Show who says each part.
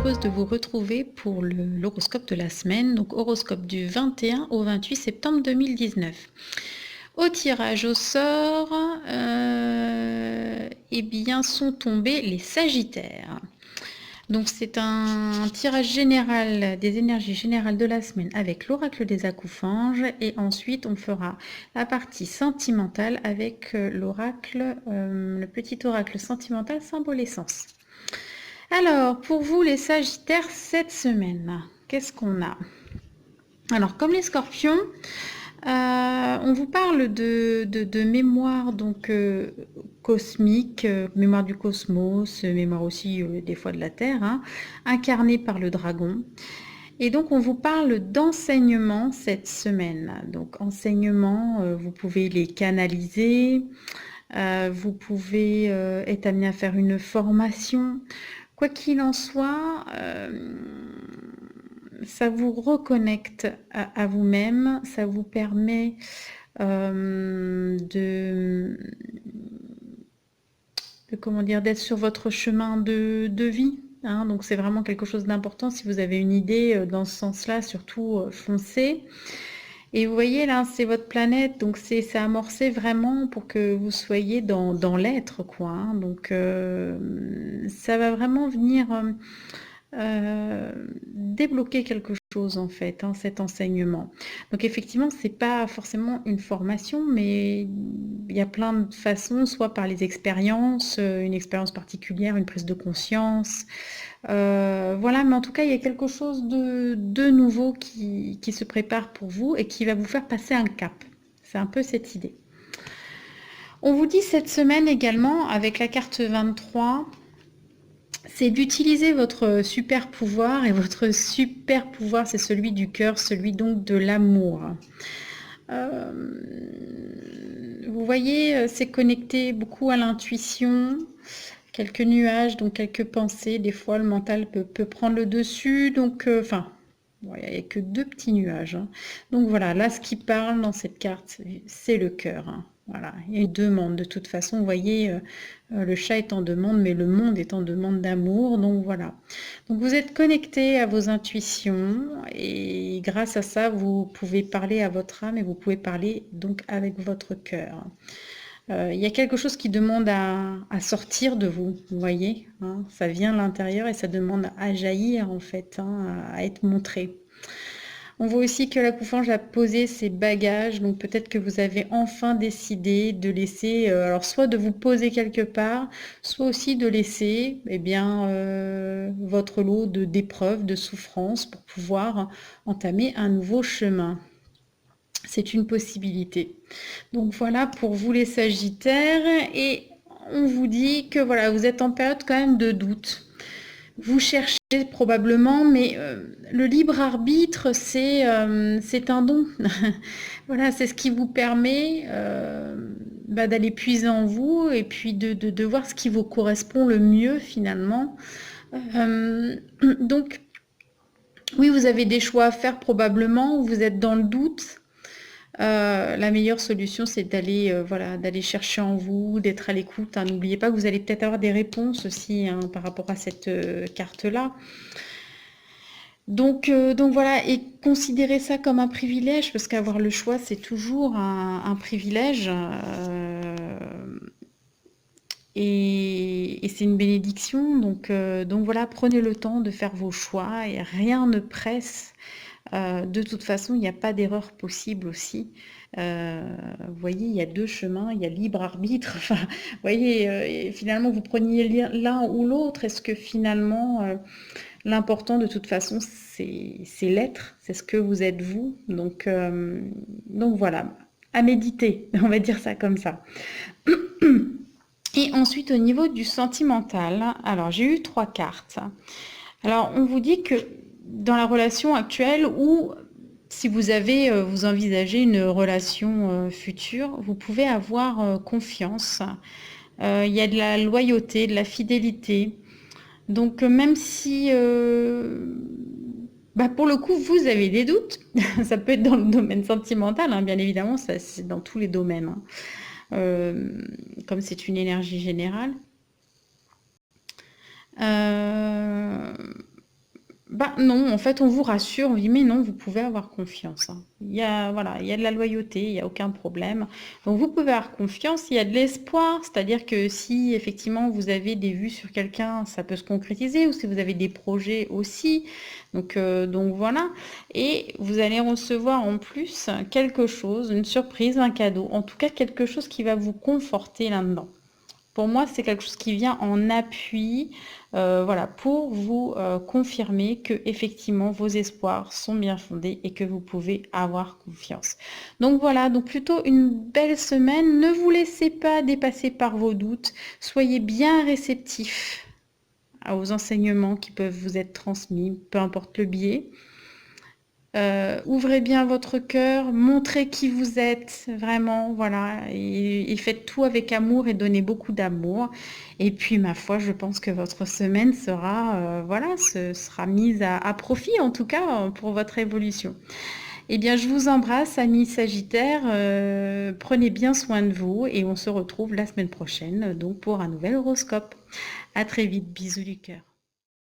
Speaker 1: heureuse de vous retrouver pour l'horoscope de la semaine, donc horoscope du 21 au 28 septembre 2019. Au tirage au sort, eh bien, sont tombés les Sagittaires. Donc c'est un tirage général des énergies générales de la semaine avec l'oracle des Acoufanges et ensuite on fera la partie sentimentale avec l'oracle, le petit oracle sentimental symbole essence. Alors pour vous les Sagittaires cette semaine, qu'est-ce qu'on a? Alors comme les Scorpions, on vous parle de mémoire donc cosmique, mémoire du cosmos, mémoire aussi des fois de la Terre, hein, incarnée par le dragon. Et donc on vous parle d'enseignement cette semaine. Donc enseignement, vous pouvez les canaliser, vous pouvez être amené à faire une formation. Quoi qu'il en soit, ça vous reconnecte à vous-même, ça vous permet comment dire, d'être sur votre chemin de vie. Hein, donc c'est vraiment quelque chose d'important. Si vous avez une idée dans ce sens-là, surtout foncez. Et vous voyez là, c'est votre planète, donc c'est amorcé vraiment pour que vous soyez dans l'être, quoi. Hein, donc ça va vraiment venir débloquer quelque chose en fait, hein, cet enseignement. Donc effectivement, c'est pas forcément une formation, mais il y a plein de façons, soit par les expériences, une expérience particulière, une prise de conscience. Voilà, mais en tout cas, il y a quelque chose de nouveau qui se prépare pour vous et qui va vous faire passer un cap. C'est un peu cette idée. On vous dit cette semaine également, avec la carte 23, c'est d'utiliser votre super pouvoir, et votre super pouvoir, c'est celui du cœur, celui donc de l'amour. Vous voyez, c'est connecté beaucoup à l'intuition, quelques nuages, donc quelques pensées. Des fois, le mental peut prendre le dessus, donc, enfin, il n'y a que deux petits nuages. Hein. Donc voilà, là, ce qui parle dans cette carte, c'est le cœur. Hein. Voilà, il y a une demande. De toute façon, vous voyez, le chat est en demande, mais le monde est en demande d'amour. Donc voilà. Donc vous êtes connecté à vos intuitions et grâce à ça, vous pouvez parler à votre âme et vous pouvez parler donc avec votre cœur. Il y a quelque chose qui demande à sortir de vous, vous voyez. Hein, ça vient de l'intérieur et ça demande à jaillir en fait, hein, à être montré. On voit aussi que la Coufange a posé ses bagages, donc peut-être que vous avez enfin décidé de laisser, alors soit de vous poser quelque part, soit aussi de laisser votre lot d'épreuves, de souffrances pour pouvoir entamer un nouveau chemin. C'est une possibilité. Donc voilà pour vous les Sagittaires et on vous dit que voilà, vous êtes en période quand même de doute. Vous cherchez probablement, mais le libre arbitre, c'est un don. Voilà, c'est ce qui vous permet d'aller puiser en vous et puis de voir ce qui vous correspond le mieux finalement. Donc, oui, vous avez des choix à faire probablement, vous êtes dans le doute. La meilleure solution, c'est d'aller chercher en vous, d'être à l'écoute. Hein. N'oubliez pas que vous allez peut-être avoir des réponses aussi hein, par rapport à cette carte-là. Donc voilà, et considérez ça comme un privilège, parce qu'avoir le choix, c'est toujours un privilège. Et c'est une bénédiction. Donc voilà, prenez le temps de faire vos choix et rien ne presse. De toute façon, il n'y a pas d'erreur possible aussi. Vous voyez, il y a deux chemins, il y a libre arbitre. Enfin, vous voyez, finalement, vous preniez l'un ou l'autre. Est-ce que finalement, l'important de toute façon, c'est l'être, c'est ce que vous êtes vous. Donc voilà, à méditer, on va dire ça comme ça. Et ensuite, au niveau du sentimental, alors j'ai eu 3 cartes. Alors, on vous dit que dans la relation actuelle ou si vous envisagez une relation future, vous pouvez avoir confiance. Il y a de la loyauté, de la fidélité. Donc, même si, pour le coup, vous avez des doutes, ça peut être dans le domaine sentimental, hein, bien évidemment, ça c'est dans tous les domaines, hein. Comme c'est une énergie générale. Bah non, en fait, on vous rassure, on dit mais non, vous pouvez avoir confiance, hein. Il y a, voilà, il y a de la loyauté, il n'y a aucun problème. Donc vous pouvez avoir confiance, il y a de l'espoir, c'est-à-dire que si effectivement vous avez des vues sur quelqu'un, ça peut se concrétiser, ou si vous avez des projets aussi. Donc voilà. Et vous allez recevoir en plus quelque chose, une surprise, un cadeau, en tout cas quelque chose qui va vous conforter là-dedans. Pour moi, c'est quelque chose qui vient en appui, voilà, pour vous confirmer que effectivement vos espoirs sont bien fondés et que vous pouvez avoir confiance. Donc voilà, donc plutôt une belle semaine. Ne vous laissez pas dépasser par vos doutes. Soyez bien réceptifs aux enseignements qui peuvent vous être transmis, peu importe le biais. Ouvrez bien votre cœur, montrez qui vous êtes vraiment, voilà, et faites tout avec amour et donnez beaucoup d'amour. Et puis, ma foi, je pense que votre semaine sera, voilà, sera mise à profit, en tout cas, pour votre évolution. Eh bien, je vous embrasse, amis Sagittaires. Prenez bien soin de vous et on se retrouve la semaine prochaine, donc pour un nouvel horoscope. À très vite, bisous du cœur.